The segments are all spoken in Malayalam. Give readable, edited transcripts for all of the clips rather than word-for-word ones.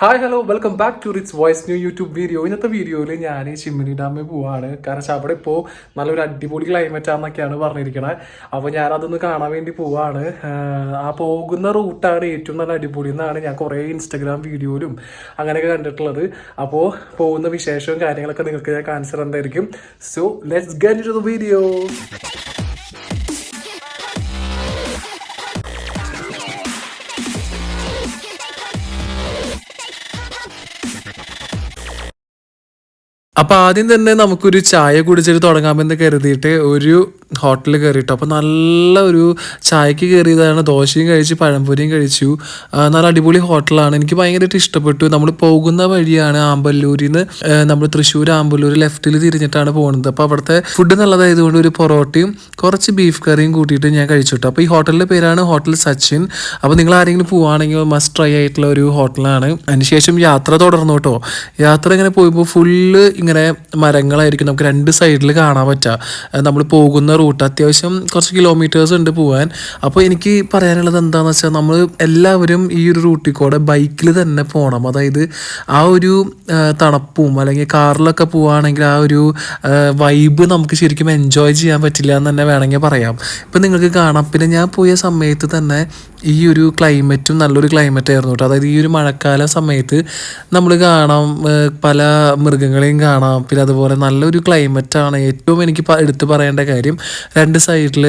Hi hello welcome back to Ritz voice new YouTube video. ഇന്നത്തെ വീഡിയോയിൽ ഞാൻ ചിമ്മിനി ഡാമിൽ പോവാണ്. കാരണം അവിടെ ഇപ്പോൾ നല്ലൊരു അടിപൊളി ക്ലൈമറ്റ് ആണെന്നൊക്കെയാണ് പറഞ്ഞിരിക്കണത്. അപ്പോൾ ഞാനതൊന്ന് കാണാൻ വേണ്ടി പോവാണ്. ആ പോകുന്ന റൂട്ടാണ് ഏറ്റവും നല്ല അടിപൊളി എന്നാണ് ഞാൻ കുറേ ഇൻസ്റ്റഗ്രാം വീഡിയോയിലും അങ്ങനെയൊക്കെ കണ്ടിട്ടുള്ളത്. അപ്പോൾ പോകുന്ന വിശേഷവും കാര്യങ്ങളൊക്കെ നിങ്ങൾക്ക് ഞാൻ കാണിച്ചു തരേണ്ടതായിരിക്കും. So let's get to the video. അപ്പോൾ ആദ്യം തന്നെ നമുക്കൊരു ചായ കുടിച്ചിട്ട് തുടങ്ങാമെന്ന് കരുതിയിട്ട് ഒരു ഹോട്ടലിൽ കയറിയിട്ടു. അപ്പോൾ നല്ല ഒരു ചായക്ക് കയറിയതാണ്. ദോശയും കഴിച്ചു, പഴംപൊരിയും കഴിച്ചു. നല്ല അടിപൊളി ഹോട്ടലാണ്, എനിക്ക് ഭയങ്കരമായിട്ട് ഇഷ്ടപ്പെട്ടു. നമ്മൾ പോകുന്ന വഴിയാണ് ആമ്പല്ലൂരിൽ നിന്ന് നമ്മൾ തൃശ്ശൂർ ആമ്പല്ലൂർ ലെഫ്റ്റിൽ തിരിഞ്ഞിട്ടാണ് പോകുന്നത്. അപ്പോൾ അവിടുത്തെ ഫുഡ് നല്ലതായതുകൊണ്ട് ഒരു പൊറോട്ടയും കുറച്ച് ബീഫ് കറിയും കൂട്ടിയിട്ട് ഞാൻ കഴിച്ചിട്ടു. അപ്പോൾ ഈ ഹോട്ടലിൻ്റെ പേരാണ് ഹോട്ടൽ സച്ചിൻ. അപ്പോൾ നിങ്ങൾ ആരെങ്കിലും പോവുകയാണെങ്കിൽ മസ്റ്റ് ട്രൈ ആയിട്ടുള്ള ഒരു ഹോട്ടലാണ്. അതിനുശേഷം യാത്ര തുടർന്നു കേട്ടോ. യാത്ര ഇങ്ങനെ പോയപ്പോൾ ഫുള്ള് ഇങ്ങനെ മരങ്ങളായിരിക്കും, നമുക്ക് രണ്ട് സൈഡിൽ കാണാൻ പറ്റുക. നമ്മൾ പോകുന്ന റൂട്ട് അത്യാവശ്യം കുറച്ച് കിലോമീറ്റേഴ്സ് ഉണ്ട് പോകാൻ. അപ്പോൾ എനിക്ക് പറയാനുള്ളത് എന്താണെന്ന് വെച്ചാൽ നമ്മൾ എല്ലാവരും ഈ ഒരു റൂട്ടിൽ കൂടെ ബൈക്കിൽ തന്നെ പോകണം. അതായത് ആ ഒരു തണുപ്പും അല്ലെങ്കിൽ കാറിലൊക്കെ പോവുകയാണെങ്കിൽ ആ ഒരു വൈബ് നമുക്ക് ശരിക്കും എൻജോയ് ചെയ്യാൻ പറ്റില്ല എന്ന് തന്നെ വേണമെങ്കിൽ പറയാം. ഇപ്പം നിങ്ങൾക്ക് കാണാം. പിന്നെ ഞാൻ പോയ സമയത്ത് തന്നെ ഈ ഒരു ക്ലൈമറ്റും നല്ലൊരു ക്ലൈമറ്റ് ആയിരുന്നു കേട്ടോ. അതായത് ഈ ഒരു മഴക്കാല സമയത്ത് നമ്മൾ കാണാം പല മൃഗങ്ങളെയും കാണാം. പിന്നെ അതുപോലെ നല്ലൊരു ക്ലൈമറ്റാണ്. ഏറ്റവും എനിക്ക് എടുത്തു പറയേണ്ട കാര്യം, രണ്ട് സൈഡിൽ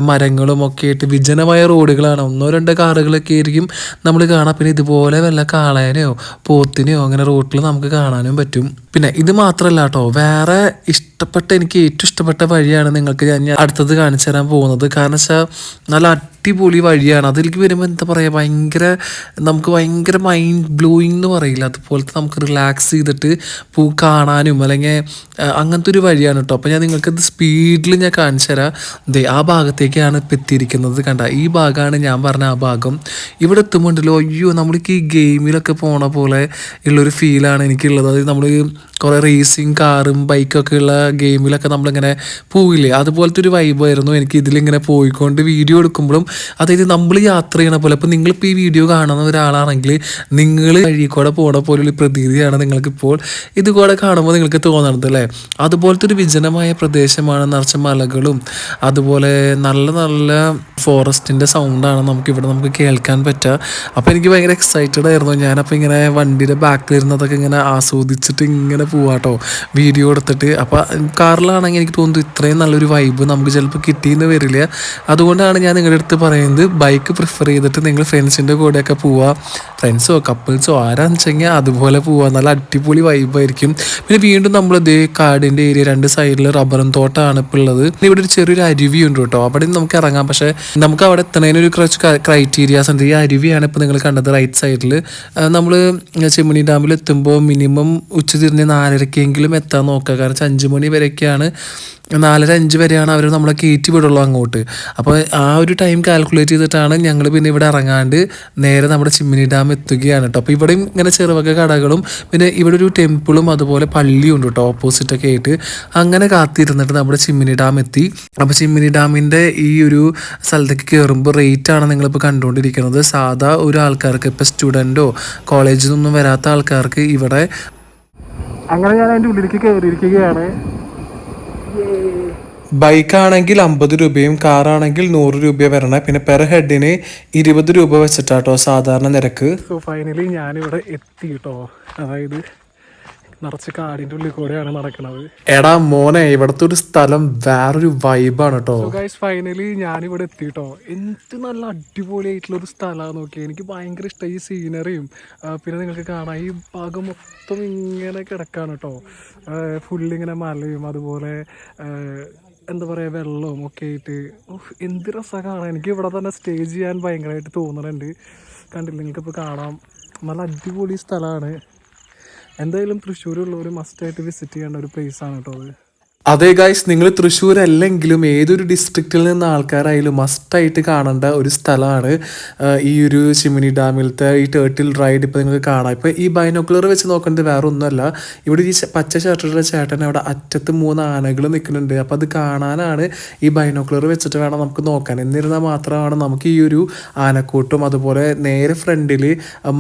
മരങ്ങളും ഒക്കെ ആയിട്ട് വിജനമായ റോഡുകളാണ്. ഒന്നോ രണ്ടോ കാറുകളൊക്കെ ആയിരിക്കും നമ്മൾ കാണാം. പിന്നെ ഇതുപോലെ വല്ല കാളേനെയോ പോത്തിനെയോ അങ്ങനെ റോട്ടിൽ നമുക്ക് കാണാനും പറ്റും. പിന്നെ ഇത് മാത്രമല്ല കേട്ടോ, വേറെ എനിക്ക് ഏറ്റവും ഇഷ്ടപ്പെട്ട വഴിയാണ് നിങ്ങൾക്ക് ഞാൻ അടുത്തത് കാണിച്ചു തരാൻ പോകുന്നത്. കാരണം വെച്ചാൽ നല്ല അടിപൊളി വഴിയാണ്. അതിലേക്ക് വരുമ്പോൾ എന്താ പറയുക, നമുക്ക് ഭയങ്കര മൈൻഡ് ബ്ലോയിങ് എന്ന് പറയില്ല, അതുപോലത്തെ നമുക്ക് റിലാക്സ് ചെയ്തിട്ട് കാണാനും അല്ലെങ്കിൽ അങ്ങനത്തെ ഒരു വഴിയാണ് കേട്ടോ. അപ്പോൾ ഞാൻ നിങ്ങൾക്കത് സ്പീഡിൽ ഞാൻ കാണിച്ചു തരാം. ആ ഭാഗത്തേക്കാണ് ഇപ്പം എത്തിയിരിക്കുന്നത്. കണ്ട, ഈ ഭാഗമാണ് ഞാൻ പറഞ്ഞ ആ ഭാഗം. ഇവിടെ എത്തുമ്പോണ്ടല്ലോ, അയ്യോ നമ്മൾക്ക് ഈ ഗെയിമിലൊക്കെ പോണ പോലെ ഉള്ളൊരു ഫീലാണ് എനിക്കുള്ളത്. അതായത് നമ്മൾ കുറേ റേസിങ് കാറും ബൈക്കൊക്കെ ഉള്ള ഗെയിമിലൊക്കെ നമ്മളിങ്ങനെ പോവില്ലേ, അതുപോലത്തെ ഒരു വൈബായിരുന്നു എനിക്ക് ഇതിലിങ്ങനെ പോയിക്കൊണ്ട് വീഡിയോ എടുക്കുമ്പോഴും. അതായത് നമ്മൾ യാത്ര ചെയ്യണ പോലെ. അപ്പോൾ നിങ്ങളിപ്പോൾ ഈ വീഡിയോ കാണുന്ന ഒരാളാണെങ്കിൽ നിങ്ങൾ വഴി കൂടെ പോണ പോലൊരു പ്രതീതിയാണ് നിങ്ങൾക്കിപ്പോൾ ഇത് കൂടെ കാണുമ്പോൾ നിങ്ങൾക്ക് തോന്നണത് അല്ലേ. അതുപോലത്തെ ഒരു വിജനമായ പ്രദേശമാണ്, നിറച്ച മലകളും അതുപോലെ നല്ല നല്ല ഫോറസ്റ്റിൻ്റെ സൗണ്ടാണ് നമുക്ക് കേൾക്കാൻ പറ്റുക. അപ്പോൾ എനിക്ക് ഭയങ്കര എക്സൈറ്റഡ് ആയിരുന്നു. ഞാനപ്പോൾ ഇങ്ങനെ വണ്ടിയുടെ ബാക്കിലിരുന്നതൊക്കെ ഇങ്ങനെ ആസ്വദിച്ചിട്ട് ഇങ്ങനെ പോവാട്ടോ വീഡിയോ എടുത്തിട്ട്. അപ്പോൾ കാറിലാണെങ്കിൽ എനിക്ക് തോന്നുന്നു ഇത്രയും നല്ലൊരു വൈബ് നമുക്ക് ചിലപ്പോൾ കിട്ടിയെന്ന് വരില്ല. അതുകൊണ്ടാണ് ഞാൻ നിങ്ങളുടെ അടുത്ത് പറയുന്നത്, ബൈക്ക് പ്രിഫർ ചെയ്തിട്ട് നിങ്ങൾ ഫ്രണ്ട്സിൻ്റെ കൂടെയൊക്കെ പോവുക. ഫ്രണ്ട്സോ കപ്പിൾസോ ആരാന്ന് വെച്ചെങ്കിൽ അതുപോലെ പോവുക. നല്ല അടിപൊളി വൈബായിരിക്കും. പിന്നെ വീണ്ടും നമ്മളിതേ കാടിൻ്റെ ഏരിയ, രണ്ട് സൈഡിൽ റബ്ബറും തോട്ടമാണ് ഇപ്പോൾ ഉള്ളത്. ഇവിടെ ഒരു ചെറിയൊരു അരുവിയുണ്ട് കേട്ടോ, അവിടെ നമുക്ക് ഇറങ്ങാം. പക്ഷേ നമുക്ക് അവിടെ എത്തുന്നതിനൊരു കുറച്ച് ക്രൈറ്റീരിയാസ് ഉണ്ട്. ഈ അരുവിയാണ് ഇപ്പോൾ നിങ്ങൾ കണ്ടത് റൈറ്റ് സൈഡിൽ. നമ്മൾ ചെമ്മണി ഡാമിൽ എത്തുമ്പോൾ മിനിമം ഉച്ചതിരിഞ്ഞ് 4:30 എത്താൻ നോക്കുക. കാരണം 5 മണി വരെയൊക്കെയാണ്, 4-5 വരെയാണ് അവർ നമ്മളെ കയറ്റി വിടുള്ളൂ അങ്ങോട്ട്. അപ്പോൾ ആ ഒരു ടൈം കാൽക്കുലേറ്റ് ചെയ്തിട്ടാണ് ഞങ്ങൾ പിന്നെ ഇവിടെ ഇറങ്ങാണ്ട് നേരെ നമ്മുടെ ചിമ്മിനി ഡാം എത്തുകയാണ് കേട്ടോ. അപ്പോൾ ഇവിടെയും ഇങ്ങനെ ചെറുവക കടകളും പിന്നെ ഇവിടെ ഒരു ടെമ്പിളും അതുപോലെ പള്ളിയും ഉണ്ട് കേട്ടോ ഓപ്പോസിറ്റൊക്കെ ആയിട്ട്. അങ്ങനെ കാത്തിരുന്നിട്ട് നമ്മുടെ ചിമ്മിനി ഡാം എത്തി. അപ്പോൾ ചിമ്മിനി ഡാമിൻ്റെ ഈ ഒരു സ്ഥലത്തേക്ക് കയറുമ്പോൾ റേറ്റാണ് നിങ്ങളിപ്പോൾ കണ്ടുകൊണ്ടിരിക്കുന്നത്. സാധാ ഒരു ആൾക്കാർക്ക്, ഇപ്പോൾ സ്റ്റുഡൻറ്റോ കോളേജിൽ നിന്നൊന്നും വരാത്ത ആൾക്കാർക്ക് ഇവിടെ. അങ്ങനെ ഞാൻ അതിൻ്റെ ഉള്ളിലേക്ക് കയറിയിരിക്കുകയാണ്. ബൈക്കാണെങ്കിൽ 50 രൂപയും കാറാണെങ്കിൽ 100 രൂപ വരണേ. പിന്നെ പെർ ഹെഡിന് 20 രൂപ വെച്ചിട്ടാട്ടോ സാധാരണ നിരക്ക്. സോ ഫൈനലി ഞാനിവിടെ എത്തി കേട്ടോ. അതായത് നിറച്ച് കാടിൻ്റെ ഉള്ളിൽ കൂടെയാണ് നടക്കുന്നത്. എടാ മോനെ, ഇവിടുത്തെ ഒരു സ്ഥലം വേറൊരു വൈബാണ് കേട്ടോ. ഗൈസ് ഫൈനലി ഞാനിവിടെ എത്തി കേട്ടോ. എന്ത് നല്ല അടിപൊളിയായിട്ടുള്ളൊരു സ്ഥലമാണ് നോക്കി. എനിക്ക് ഭയങ്കര ഇഷ്ടമായി ഈ സീനറിയും. പിന്നെ നിങ്ങൾക്ക് കാണാം ഈ ഭാഗം മൊത്തം ഇങ്ങനെ കിടക്കാണ് കേട്ടോ. ഫുള്ളിങ്ങനെ മലയും അതുപോലെ എന്താ പറയുക വെള്ളവും ഒക്കെ ആയിട്ട് എന്ത് രസമാണ് കാണാൻ. എനിക്ക് ഇവിടെ തന്നെ സ്റ്റേ ചെയ്യാൻ ഭയങ്കരമായിട്ട് തോന്നുന്നുണ്ട്. കണ്ടില്ല, നിങ്ങൾക്കിപ്പോൾ കാണാം. നല്ല അടിപൊളി സ്ഥലമാണ്. എന്തായാലും തൃശ്ശൂരുള്ളവർ മസ്റ്റായിട്ട് വിസിറ്റ് ചെയ്യേണ്ട ഒരു പ്ലേസാണ് കേട്ടോ അത്. അതെ ഗൈസ്, നിങ്ങൾ തൃശ്ശൂർ അല്ലെങ്കിലും ഏതൊരു ഡിസ്ട്രിക്റ്റിൽ നിന്ന് ആൾക്കാരായാലും മസ്റ്റായിട്ട് കാണേണ്ട ഒരു സ്ഥലമാണ് ഈ ഒരു ചിമ്മിനി ഡാമിലത്തെ ഈ ടേർട്ടിൽ റൈഡ്. ഇപ്പോൾ നിങ്ങൾക്ക് കാണാം. ഇപ്പോൾ ഈ ബൈനോക്കുലർ വെച്ച് നോക്കുന്നത് വേറെ ഒന്നുമല്ല. ഇവിടെ ഈ പച്ച ഷർട്ടുള്ള ചേട്ടൻ അവിടെ അറ്റത്ത് 3 ആനകൾ നിൽക്കുന്നുണ്ട്. അപ്പോൾ അത് കാണാനാണ് ഈ ബൈനോക്കുലർ വെച്ചിട്ട് വേണം നമുക്ക് നോക്കാൻ. എന്നിരുന്നാൽ മാത്രമാണ് നമുക്ക് ഈ ഒരു ആനക്കൂട്ടും അതുപോലെ നേരെ ഫ്രണ്ടിൽ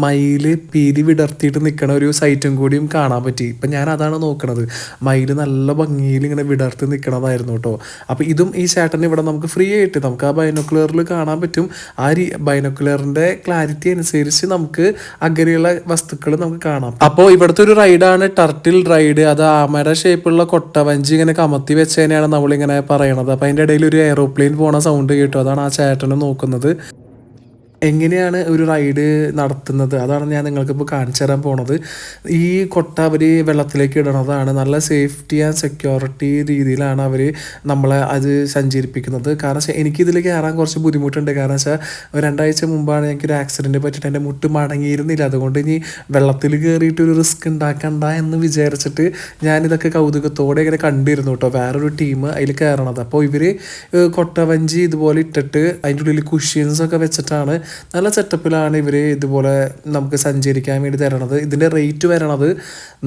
മയിൽ പീലി വിടർത്തിയിട്ട് നിൽക്കുന്ന ഒരു സൈറ്റും കൂടിയും കാണാൻ പറ്റി. ഇപ്പം ഞാൻ അതാണ് നോക്കണത്. മയിൽ നല്ല ഭംഗിയിൽ ഇങ്ങനെ വിടർത്തി നിൽക്കണതായിരുന്നു കേട്ടോ. അപ്പോൾ ഇതും ഈ ചേട്ടന് ഇവിടെ നമുക്ക് ഫ്രീ ആയിട്ട് നമുക്ക് ആ ബൈനോക്കുലറിൽ കാണാൻ പറ്റും. ആ ബൈനോക്കുലറിൻ്റെ ക്ലാരിറ്റി അനുസരിച്ച് നമുക്ക് അകലെയുള്ള വസ്തുക്കൾ നമുക്ക് കാണാം. അപ്പോൾ ഇവിടുത്തെ ഒരു റൈഡാണ് ടർട്ടിൽ റൈഡ്. അത് ആമര ഷേപ്പുള്ള കൊട്ടവഞ്ചി ഇങ്ങനെ കമത്തി വെച്ചതിനെയാണ് നമ്മളിങ്ങനെ പറയണത്. അപ്പോൾ അതിൻ്റെ ഇടയിൽ ഒരു എയറോപ്ലെയിൻ പോണ സൗണ്ട് കേട്ടു. അതാണ് ആ ചേട്ടന് നോക്കുന്നത്. എങ്ങനെയാണ് ഒരു റൈഡ് നടത്തുന്നത് അതാണ് ഞാൻ നിങ്ങൾക്കിപ്പോൾ കാണിച്ചു തരാൻ പോണത്. ഈ കൊട്ട അവർ വെള്ളത്തിലേക്ക് ഇടണതാണ്. നല്ല സേഫ്റ്റി ആൻഡ് സെക്യൂരിറ്റി രീതിയിലാണ് അവർ നമ്മളെ അത് സഞ്ചരിപ്പിക്കുന്നത്. കാരണം വെച്ചാൽ എനിക്കിതിൽ കയറാൻ കുറച്ച് ബുദ്ധിമുട്ടുണ്ട്. കാരണം വെച്ചാൽ 2 ആഴ്ച മുമ്പാണ് എനിക്കൊരു ആക്സിഡൻറ്റ് പറ്റിയിട്ട് എൻ്റെ മുട്ട് മടങ്ങിയിരുന്നില്ല. അതുകൊണ്ട് ഇനി വെള്ളത്തിൽ കയറിയിട്ട് ഒരു റിസ്ക് ഉണ്ടാക്കണ്ട എന്ന് വിചാരിച്ചിട്ട് ഞാനിതൊക്കെ കൗതുകത്തോടെ ഇങ്ങനെ കണ്ടിരുന്നു കേട്ടോ. വേറൊരു ടീം അതിൽ കയറണത്. അപ്പോൾ ഇവർ കൊട്ടവഞ്ചി ഇതുപോലെ ഇട്ടിട്ട് അതിൻ്റെ ഉള്ളിൽ കുഷ്യൻസൊക്കെ വെച്ചിട്ടാണ് നല്ല സെറ്റപ്പിലാണ് ഇവർ ഇതുപോലെ നമുക്ക് സഞ്ചരിക്കാൻ വേണ്ടി തരണത്. ഇതിൻ്റെ റേറ്റ് വരണത്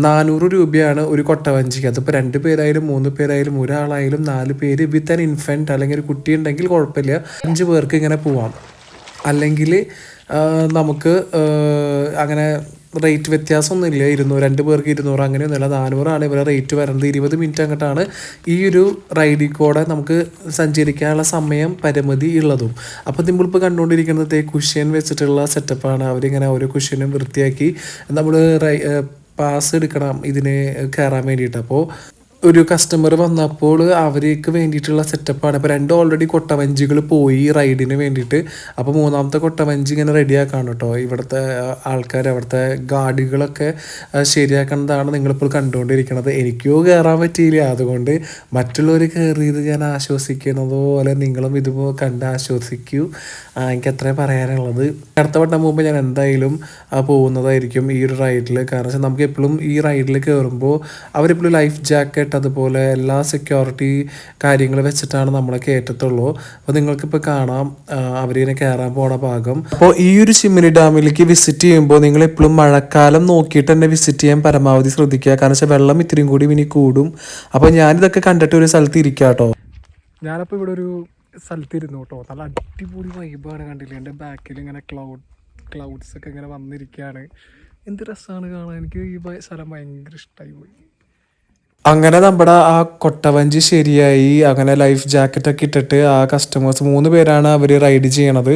400 രൂപയാണ് ഒരു കൊട്ടവഞ്ചിക്ക്. അതിപ്പോൾ 2 പേരായാലും 3 പേരായാലും ഒരാളായാലും 4 പേര് വിത്ത് ആൻ ഇൻഫൻറ്റ് അല്ലെങ്കിൽ ഒരു കുട്ടി ഉണ്ടെങ്കിൽ കുഴപ്പമില്ല. 5 പേർക്ക് ഇങ്ങനെ പോവാം. അല്ലെങ്കിൽ നമുക്ക് അങ്ങനെ റേറ്റ് വ്യത്യാസമൊന്നുമില്ല. 200 പേർക്ക് 200 അങ്ങനെയൊന്നുമില്ല. 400 ഇവരെ റേറ്റ് വരുന്നത്. 20 മിനിറ്റ് അങ്ങോട്ടാണ് ഈ ഒരു റൈഡിൽ കൂടെ നമുക്ക് സഞ്ചരിക്കാനുള്ള സമയം പരിമിതി ഉള്ളതും. അപ്പോൾ നമ്മളിപ്പോൾ കണ്ടുകൊണ്ടിരിക്കുന്നത് കുഷ്യൻ വെച്ചിട്ടുള്ള സെറ്റപ്പാണ്. അവരിങ്ങനെ ഓരോ കുഷ്യനും വൃത്തിയാക്കി നമ്മൾ പാസ് എടുക്കണം ഇതിന് കയറാൻ വേണ്ടിയിട്ട്. അപ്പോൾ ഒരു കസ്റ്റമർ വന്നപ്പോൾ അവർക്ക് വേണ്ടിയിട്ടുള്ള സെറ്റപ്പാണ്. ഇപ്പോൾ 2 ഓൾറെഡി കൊട്ടവഞ്ചികൾ പോയി റൈഡിന് വേണ്ടിയിട്ട്. അപ്പോൾ 3ാമത്തെ കൊട്ടവഞ്ചി ഇങ്ങനെ റെഡിയാക്കാണ് കേട്ടോ. ഇവിടുത്തെ ആൾക്കാർ അവിടുത്തെ ഗാർഡുകളൊക്കെ ശരിയാക്കുന്നതാണ് നിങ്ങളിപ്പോൾ കണ്ടുകൊണ്ടിരിക്കുന്നത്. എനിക്കോ കയറാൻ പറ്റിയില്ല. അതുകൊണ്ട് മറ്റുള്ളവർ കയറിയത് ഞാൻ ആശ്വസിക്കുന്നത് പോലെ നിങ്ങളും ഇതുപോലെ കണ്ട് ആശ്വസിക്കൂ. എനിക്ക് അത്രയും പറയാനുള്ളത്. അടുത്ത വട്ടം മുമ്പ് ഞാൻ എന്തായാലും പോകുന്നതായിരിക്കും ഈ ഒരു റൈഡിൽ. കാരണം വെച്ചാൽ നമുക്ക് എപ്പോഴും ഈ റൈഡിൽ കയറുമ്പോൾ അവരെപ്പോഴും ലൈഫ് ജാക്കറ്റ് അതുപോലെ എല്ലാ സെക്യൂരിറ്റി കാര്യങ്ങൾ വെച്ചിട്ടാണ് നമ്മളെ കയറ്റത്തുള്ളൂ. അപ്പോൾ നിങ്ങൾക്കിപ്പോൾ കാണാം അവരിങ്ങനെ കയറാൻ പോണ ഭാഗം. അപ്പോൾ ഈ ഒരു ചിമ്മിനി ഡാമിലേക്ക് വിസിറ്റ് ചെയ്യുമ്പോൾ നിങ്ങൾ എപ്പോഴും മഴക്കാലം നോക്കിയിട്ട് തന്നെ വിസിറ്റ് ചെയ്യാൻ പരമാവധി ശ്രദ്ധിക്കുക. കാരണം വെച്ചാൽ വെള്ളം ഇത്രയും കൂടി ഇനി കൂടും. അപ്പോൾ ഞാനിതൊക്കെ കണ്ടിട്ട് ഒരു സ്ഥലത്ത് ഇരിക്കുക കേട്ടോ. ഞാനപ്പോൾ ഇവിടെ ഒരു സ്ഥലത്തിരുന്നു കേട്ടോ. നല്ല അടിപൊളി വൈബാണ്. കണ്ടില്ലേ എൻ്റെ ബാക്കിൽ ഇങ്ങനെ ക്ലൗഡ്സ് ഒക്കെ ഇങ്ങനെ വന്നിരിക്കുകയാണ്. എന്ത് രസമാണ് കാണാൻ. എനിക്ക് ഈ സ്ഥലം ഭയങ്കര ഇഷ്ടമായി പോയി. അങ്ങനെ നമ്മുടെ ആ കൊട്ടവഞ്ചി ശരിയായി. അങ്ങനെ ലൈഫ് ജാക്കറ്റൊക്കെ ഇട്ടിട്ട് ആ കസ്റ്റമേഴ്സ് 3 പേരാണ് അവർ റൈഡ് ചെയ്യണത്.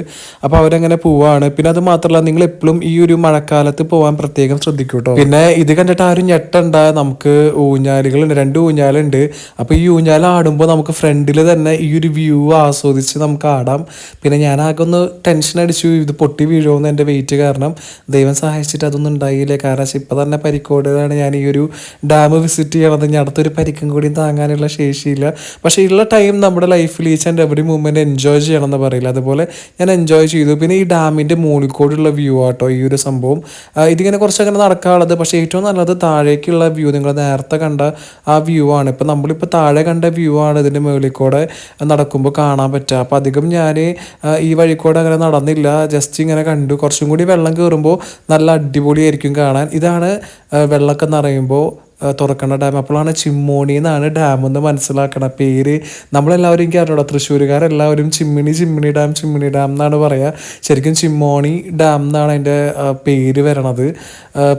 അപ്പോൾ അവരങ്ങനെ പോവാണ്. പിന്നെ അത് മാത്രമല്ല നിങ്ങൾ എപ്പോഴും ഈ ഒരു മഴക്കാലത്ത് പോകാൻ പ്രത്യേകം ശ്രദ്ധിക്കും കേട്ടോ. പിന്നെ ഇത് കണ്ടിട്ട് ആരും ഞെട്ടണ്ട. നമുക്ക് ഊഞ്ഞാലുകളുണ്ട്, 2 ഊഞ്ഞാലുണ്ട്. അപ്പോൾ ഈ ഊഞ്ഞാൽ ആടുമ്പോൾ നമുക്ക് ഫ്രണ്ടിൽ തന്നെ ഈ ഒരു വ്യൂ ആസ്വദിച്ച് നമുക്ക് ആടാം. പിന്നെ ഞാൻ ആകെ ഒന്ന് ടെൻഷൻ അടിച്ചു, ഇത് പൊട്ടി വീഴുമെന്ന് എൻ്റെ വെയിറ്റ് കാരണം. ദൈവം സഹായിച്ചിട്ട് അതൊന്നും ഉണ്ടായില്ല. കാരണം ഇപ്പം തന്നെ പരിക്കോടാണ് ഞാൻ ഈ ഒരു ഡാം വിസിറ്റ് ചെയ്യണത്. അടുത്തൊരു പരിക്കും കൂടി താങ്ങാനുള്ള ശേഷിയില്ല. പക്ഷേ ഉള്ള ടൈം നമ്മുടെ ലൈഫിൽ each and every moment enjoy ചെയ്യണം എന്ന് പറയില്ല, അതുപോലെ ഞാൻ എൻജോയ് ചെയ്തു. പിന്നെ ഈ ഡാമിൻ്റെ മുകളിൽക്കൂടെയുള്ള വ്യൂ ആട്ടോ ഈ ഒരു സംഭവം. ഇതിങ്ങനെ കുറച്ചങ്ങനെ നടക്കാനുള്ളത്. പക്ഷേ ഏറ്റവും നല്ലത് താഴേക്കുള്ള വ്യൂ. നിങ്ങൾ നേരത്തെ കണ്ട ആ വ്യൂ ആണ്. ഇപ്പം നമ്മളിപ്പോൾ താഴെ കണ്ട വ്യൂ ആണ് ഇതിൻ്റെ മുകളിൽ കൂടെ നടക്കുമ്പോൾ കാണാൻ പറ്റുക. അപ്പോൾ അധികം ഞാൻ ഈ വഴിക്കൂടെ അങ്ങനെ നടന്നില്ല, ജസ്റ്റ് ഇങ്ങനെ കണ്ടു. കുറച്ചും കൂടി വെള്ളം കയറുമ്പോൾ നല്ല അടിപൊളിയായിരിക്കും കാണാൻ. ഇതാണ് വെള്ളമൊക്കെ നിറയുമ്പോൾ തുറക്കണ ഡാം. അപ്പോഴാണ് ചിമ്മോണി എന്നാണ് ഡാം എന്ന് മനസ്സിലാക്കണ പേര്. നമ്മളെല്ലാവരും എനിക്ക് അറിഞ്ഞൂടാ, തൃശ്ശൂരുകാരെല്ലാവരും ചിമ്മിണി ഡാം എന്നാണ് പറയുക. ശരിക്കും ചിമ്മോണി ഡാം എന്നാണ് അതിൻ്റെ പേര് വരണത്.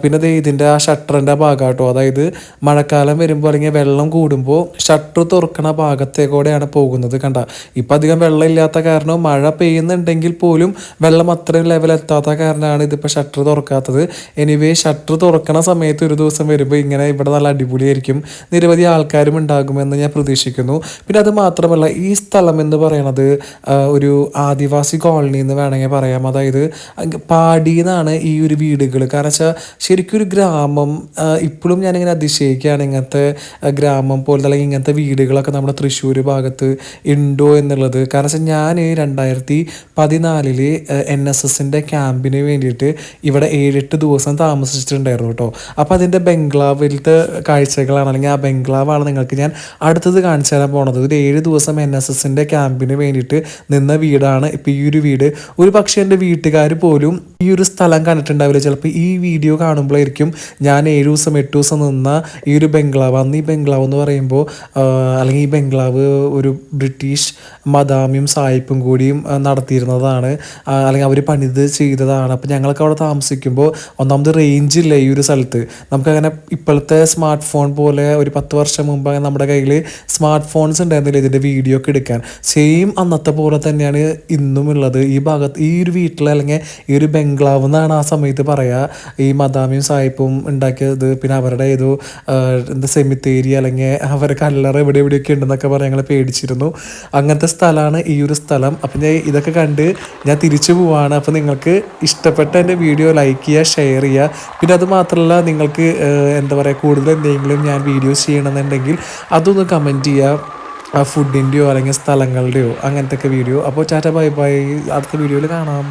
പിന്നെ ഇതിൻ്റെ ആ ഷട്ടറിൻ്റെ ഭാഗമാട്ടോ, അതായത് മഴക്കാലം വരുമ്പോൾ അല്ലെങ്കിൽ വെള്ളം കൂടുമ്പോൾ ഷട്ടർ തുറക്കണ ഭാഗത്തേക്കൂടെയാണ് പോകുന്നത്. കണ്ട ഇപ്പം അധികം വെള്ളം ഇല്ലാത്ത കാരണം മഴ പെയ്യുന്നുണ്ടെങ്കിൽ പോലും വെള്ളം അത്രയും ലെവൽ എത്താത്ത കാരണമാണ് ഇതിപ്പോൾ ഷട്ടർ തുറക്കാത്തത്. എനിവേ ഷട്ടർ തുറക്കണ സമയത്ത് ഒരു ദിവസം വരുമ്പോൾ ഇങ്ങനെ ഇവിടെ നല്ല അടിപൊളിയായിരിക്കും. നിരവധി ആൾക്കാരും ഉണ്ടാകുമെന്ന് ഞാൻ പ്രതീക്ഷിക്കുന്നു. പിന്നെ അത് മാത്രമല്ല ഈ സ്ഥലം എന്ന് പറയുന്നത് ഒരു ആദിവാസി കോളനി എന്ന് വേണമെങ്കിൽ പറയാം. അതായത് പാടി എന്നാണ് ഈ ഒരു വീടുകൾ. കാരണം വെച്ചാൽ ശരിക്കും ഒരു ഗ്രാമം. ഇപ്പോഴും ഞാനിങ്ങനെ അതിശയിക്കുകയാണ് ഇങ്ങനത്തെ ഗ്രാമം പോലത്തെ അല്ലെങ്കിൽ ഇങ്ങനത്തെ വീടുകളൊക്കെ നമ്മുടെ തൃശ്ശൂർ ഭാഗത്ത് ഉണ്ടോ എന്നുള്ളത്. കാരണം വെച്ചാൽ ഞാൻ 2014 NSSൻ്റെ ക്യാമ്പിന് വേണ്ടിയിട്ട് ഇവിടെ 7-8 ദിവസം താമസിച്ചിട്ടുണ്ടായിരുന്നു കേട്ടോ. അപ്പോൾ അതിൻ്റെ ബംഗ്ലാവിലത്തെ കാഴ്ചകളാണ്, അല്ലെങ്കിൽ ആ ബംഗ്ലാവാണ് നിങ്ങൾക്ക് ഞാൻ അടുത്തത് കാണിച്ചു തരാൻ പോണത്. ഒരു 7 ദിവസം NSSൻ്റെ ക്യാമ്പിന് വേണ്ടിയിട്ട് നിന്ന വീടാണ് ഇപ്പോൾ ഈ ഒരു വീട്. ഒരു പക്ഷേ എൻ്റെ വീട്ടുകാർ പോലും ഈ ഒരു സ്ഥലം കണ്ടിട്ടുണ്ടാവില്ല. ചിലപ്പോൾ ഈ വീഡിയോ കാണുമ്പോഴായിരിക്കും ഞാൻ 7 ദിവസം 8 ദിവസം നിന്ന ഈ ഒരു ബംഗ്ലാവ്. അന്ന് ഈ ബംഗ്ലാവ് എന്ന് പറയുമ്പോൾ അല്ലെങ്കിൽ ഈ ബംഗ്ലാവ് ഒരു ബ്രിട്ടീഷ് മദാമിയും സായിപ്പും കൂടിയും നടത്തിയിരുന്നതാണ്, അല്ലെങ്കിൽ അവർ പണിത് ചെയ്തതാണ്. അപ്പോൾ ഞങ്ങൾക്ക് അവിടെ താമസിക്കുമ്പോൾ ഒന്നാമത് റേഞ്ച് ഇല്ല ഈ ഒരു സ്ഥലത്ത്. നമുക്കങ്ങനെ ഇപ്പോഴത്തെ സ്മാർട്ട് ഫോൺ പോലെ ഒരു 10 വർഷം മുമ്പ് നമ്മുടെ കയ്യിൽ സ്മാർട്ട് ഫോൺസ് ഉണ്ടായിരുന്നില്ല ഇതിൻ്റെ വീഡിയോ ഒക്കെ എടുക്കാൻ. സെയിം അന്നത്തെ പോലെ തന്നെയാണ് ഇന്നും ഉള്ളത് ഈ ഭാഗത്ത്, ഈ ഒരു വീട്ടിൽ, അല്ലെങ്കിൽ ഈ ഒരു ബംഗ്ലാവ് എന്നാണ് ആ സമയത്ത് പറയുക. ഈ മദാമിയും സായിപ്പും ഉണ്ടാക്കിയത്. പിന്നെ അവരുടെ ഏതോ എന്താ സെമിത്തേരി അല്ലെങ്കിൽ അവരുടെ കല്ലറ എവിടെയൊക്കെ ഉണ്ടെന്നൊക്കെ പറഞ്ഞ് ഞങ്ങൾ പേടിച്ചിരുന്നു. അങ്ങനത്തെ സ്ഥലമാണ് ഈ ഒരു സ്ഥലം. അപ്പം ഞാൻ ഇതൊക്കെ കണ്ട് ഞാൻ തിരിച്ചു പോവാണ്. അപ്പോൾ നിങ്ങൾക്ക് ഇഷ്ടപ്പെട്ട എൻ്റെ വീഡിയോ ലൈക്ക് ചെയ്യുക, ഷെയർ ചെയ്യുക. പിന്നെ അത് മാത്രമല്ല, നിങ്ങൾക്ക് എന്താ പറയുക, കൂടുതൽ എന്തെങ്കിലും ഞാൻ വീഡിയോസ് ചെയ്യണമെന്നുണ്ടെങ്കിൽ അതൊന്ന് കമൻറ്റ് ചെയ്യുക, ഫുഡിൻ്റെയോ അല്ലെങ്കിൽ സ്ഥലങ്ങളുടെയോ അങ്ങനത്തെ ഒക്കെ വീഡിയോ. അപ്പോൾ ടാറ്റ ബൈ ബൈ, അടുത്ത വീഡിയോയിൽ കാണാം.